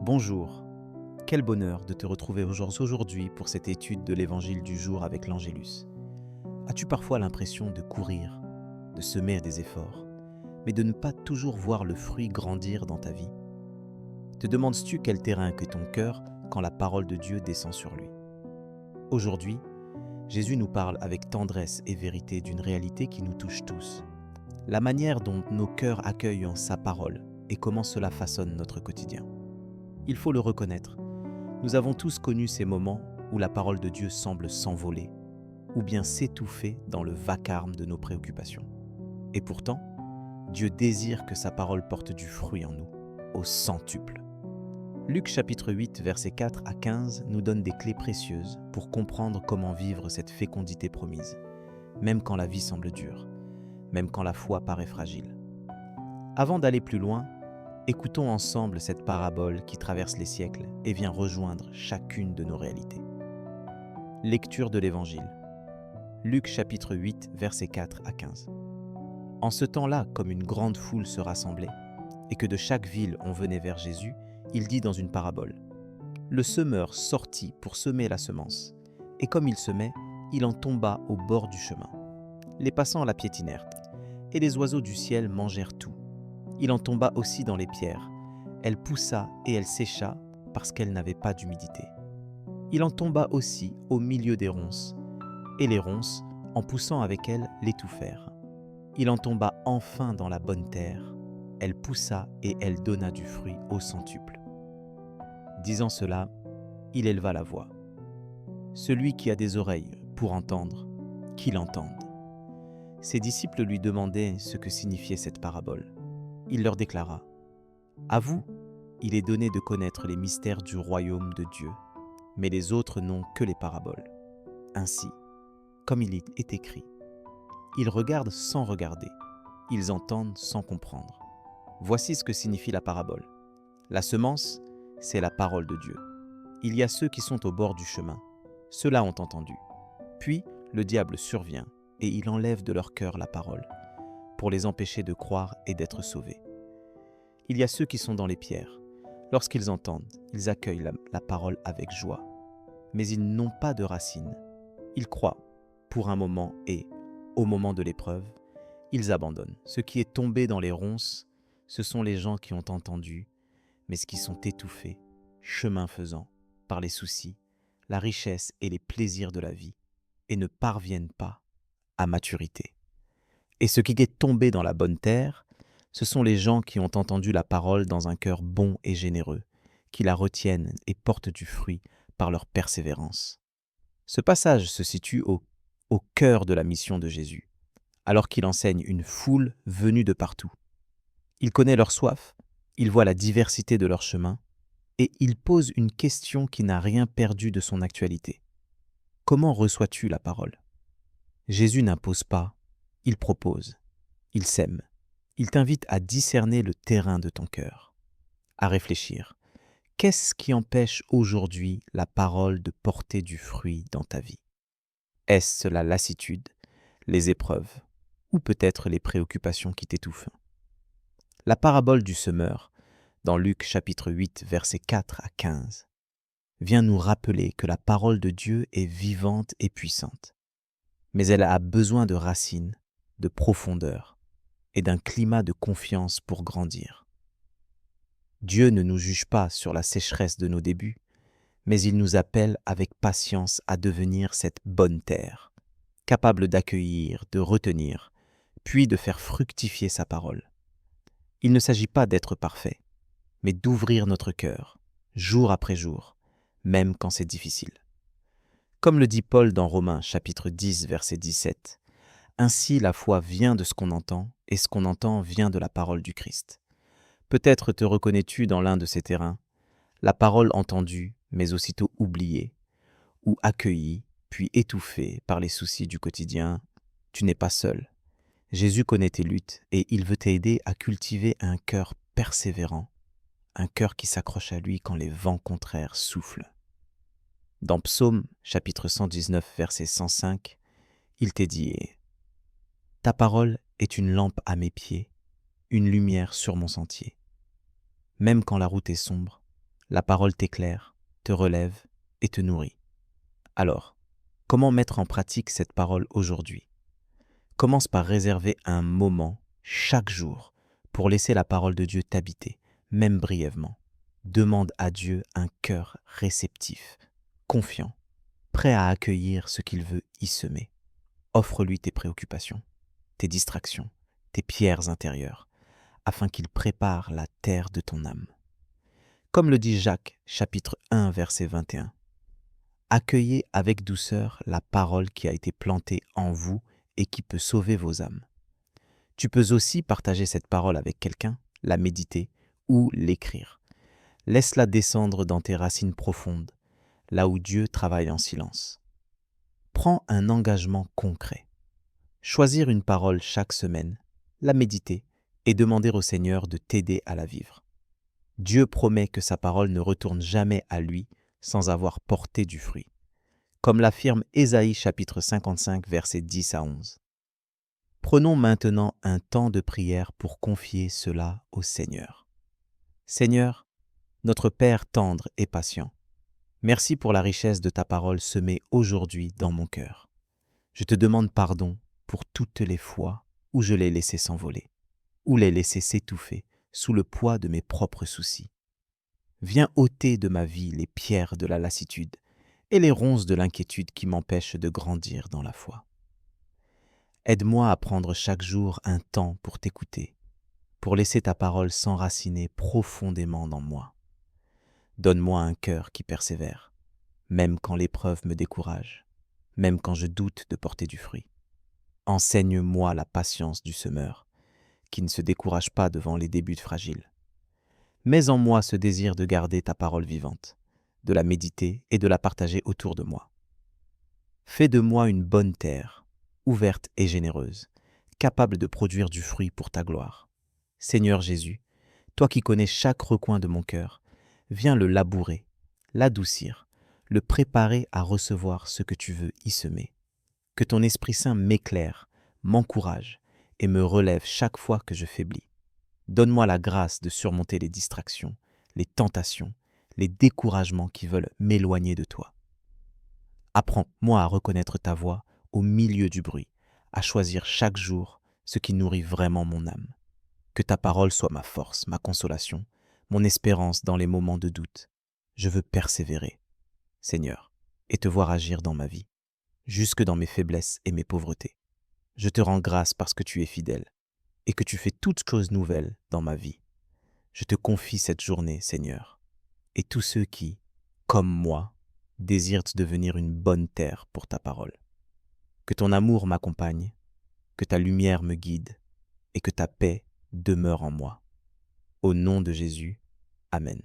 Bonjour, quel bonheur de te retrouver aujourd'hui pour cette étude de l'évangile du jour avec l'Angélus. As-tu parfois l'impression de courir, de semer des efforts, mais de ne pas toujours voir le fruit grandir dans ta vie? Te demandes-tu quel terrain que ton cœur quand la parole de Dieu descend sur lui? Aujourd'hui, Jésus nous parle avec tendresse et vérité d'une réalité qui nous touche tous. La manière dont nos cœurs accueillent sa parole et comment cela façonne notre quotidien. Il faut le reconnaître. Nous avons tous connu ces moments où la parole de Dieu semble s'envoler ou bien s'étouffer dans le vacarme de nos préoccupations. Et pourtant, Dieu désire que sa parole porte du fruit en nous, au centuple. Luc chapitre 8, versets 4 à 15 nous donne des clés précieuses pour comprendre comment vivre cette fécondité promise, même quand la vie semble dure, même quand la foi paraît fragile. Avant d'aller plus loin, écoutons ensemble cette parabole qui traverse les siècles et vient rejoindre chacune de nos réalités. Lecture de l'Évangile. Luc chapitre 8, versets 4 à 15. En ce temps-là, comme une grande foule se rassemblait, et que de chaque ville on venait vers Jésus, il dit dans une parabole. Le semeur sortit pour semer la semence, et comme il semait, il en tomba au bord du chemin. Les passants la piétinèrent, et les oiseaux du ciel mangèrent tout. Il en tomba aussi dans les pierres. Elle poussa et elle sécha parce qu'elle n'avait pas d'humidité. Il en tomba aussi au milieu des ronces, et les ronces, en poussant avec elle, l'étouffèrent. Il en tomba enfin dans la bonne terre. Elle poussa et elle donna du fruit au centuple. Disant cela, il éleva la voix. Celui qui a des oreilles pour entendre, qu'il entende. Ses disciples lui demandaient ce que signifiait cette parabole. Il leur déclara : À vous, il est donné de connaître les mystères du royaume de Dieu, mais les autres n'ont que les paraboles. Ainsi, comme il est écrit, ils regardent sans regarder, ils entendent sans comprendre. Voici ce que signifie la parabole. La semence, c'est la parole de Dieu. Il y a ceux qui sont au bord du chemin. Ceux-là ont entendu. Puis, le diable survient et il enlève de leur cœur la parole, pour les empêcher de croire et d'être sauvés. Il y a ceux qui sont dans les pierres. Lorsqu'ils entendent, ils accueillent la parole avec joie. Mais ils n'ont pas de racines. Ils croient pour un moment et, au moment de l'épreuve, ils abandonnent. Ce qui est tombé dans les ronces, ce sont les gens qui ont entendu, mais qui sont étouffés, chemin faisant, par les soucis, la richesse et les plaisirs de la vie, et ne parviennent pas à maturité. Et ce qui est tombé dans la bonne terre, ce sont les gens qui ont entendu la parole dans un cœur bon et généreux, qui la retiennent et portent du fruit par leur persévérance. Ce passage se situe au cœur de la mission de Jésus, alors qu'il enseigne une foule venue de partout. Il connaît leur soif, il voit la diversité de leur chemin, et il pose une question qui n'a rien perdu de son actualité. Comment reçois-tu la parole ? Jésus n'impose pas, il propose, il sème. Il t'invite à discerner le terrain de ton cœur, à réfléchir. Qu'est-ce qui empêche aujourd'hui la parole de porter du fruit dans ta vie ? Est-ce la lassitude, les épreuves, ou peut-être les préoccupations qui t'étouffent ? La parabole du semeur, dans Luc chapitre 8, versets 4 à 15, vient nous rappeler que la parole de Dieu est vivante et puissante, mais elle a besoin de racines, de profondeur, et d'un climat de confiance pour grandir. Dieu ne nous juge pas sur la sécheresse de nos débuts, mais il nous appelle avec patience à devenir cette bonne terre, capable d'accueillir, de retenir, puis de faire fructifier sa parole. Il ne s'agit pas d'être parfait, mais d'ouvrir notre cœur, jour après jour, même quand c'est difficile. Comme le dit Paul dans Romains chapitre 10, verset 17, « Ainsi la foi vient de ce qu'on entend, et ce qu'on entend vient de la parole du Christ. » Peut-être te reconnais-tu dans l'un de ces terrains, la parole entendue, mais aussitôt oubliée, ou accueillie, puis étouffée par les soucis du quotidien. Tu n'es pas seul. Jésus connaît tes luttes, et il veut t'aider à cultiver un cœur persévérant, un cœur qui s'accroche à lui quand les vents contraires soufflent. Dans Psaume chapitre 119, verset 105, il t'est dit « Ta parole est une lampe à mes pieds, une lumière sur mon sentier. Même quand la route est sombre, La parole t'éclaire, te relève et te nourrit. Alors, comment mettre en pratique cette parole aujourd'hui? Commence par réserver un moment, chaque jour, pour laisser la parole de Dieu t'habiter, même brièvement. Demande à Dieu un cœur réceptif, confiant, prêt à accueillir ce qu'il veut y semer. Offre-lui tes préoccupations, tes distractions, tes pierres intérieures, afin qu'il prépare la terre de ton âme. Comme le dit Jacques, chapitre 1, verset 21. Accueillez avec douceur la parole qui a été plantée en vous et qui peut sauver vos âmes. Tu peux aussi partager cette parole avec quelqu'un, la méditer ou l'écrire. Laisse-la descendre dans tes racines profondes, là où Dieu travaille en silence. Prends un engagement concret. Choisir une parole chaque semaine, la méditer et demander au Seigneur de t'aider à la vivre. Dieu promet que sa parole ne retourne jamais à lui sans avoir porté du fruit, comme l'affirme Ésaïe chapitre 55 versets 10 à 11. Prenons maintenant un temps de prière pour confier cela au Seigneur. Seigneur, notre Père tendre et patient, merci pour la richesse de ta parole semée aujourd'hui dans mon cœur. Je te demande pardon pour toutes les fois où je l'ai laissé s'envoler, où l'ai laissé s'étouffer sous le poids de mes propres soucis. Viens ôter de ma vie les pierres de la lassitude et les ronces de l'inquiétude qui m'empêchent de grandir dans la foi. Aide-moi à prendre chaque jour un temps pour t'écouter, pour laisser ta parole s'enraciner profondément dans moi. Donne-moi un cœur qui persévère, même quand l'épreuve me décourage, même quand je doute de porter du fruit. Enseigne-moi la patience du semeur, qui ne se décourage pas devant les débuts fragiles. Mets en moi ce désir de garder ta parole vivante, de la méditer et de la partager autour de moi. Fais de moi une bonne terre, ouverte et généreuse, capable de produire du fruit pour ta gloire. Seigneur Jésus, toi qui connais chaque recoin de mon cœur, viens le labourer, l'adoucir, le préparer à recevoir ce que tu veux y semer. Que ton Esprit Saint m'éclaire, m'encourage et me relève chaque fois que je faiblis. Donne-moi la grâce de surmonter les distractions, les tentations, les découragements qui veulent m'éloigner de toi. Apprends-moi à reconnaître ta voix au milieu du bruit, à choisir chaque jour ce qui nourrit vraiment mon âme. Que ta parole soit ma force, ma consolation, mon espérance dans les moments de doute. Je veux persévérer, Seigneur, et te voir agir dans ma vie, jusque dans mes faiblesses et mes pauvretés. Je te rends grâce parce que tu es fidèle et que tu fais toutes choses nouvelles dans ma vie. Je te confie cette journée, Seigneur, et tous ceux qui, comme moi, désirent devenir une bonne terre pour ta parole. Que ton amour m'accompagne, que ta lumière me guide et que ta paix demeure en moi. Au nom de Jésus, Amen.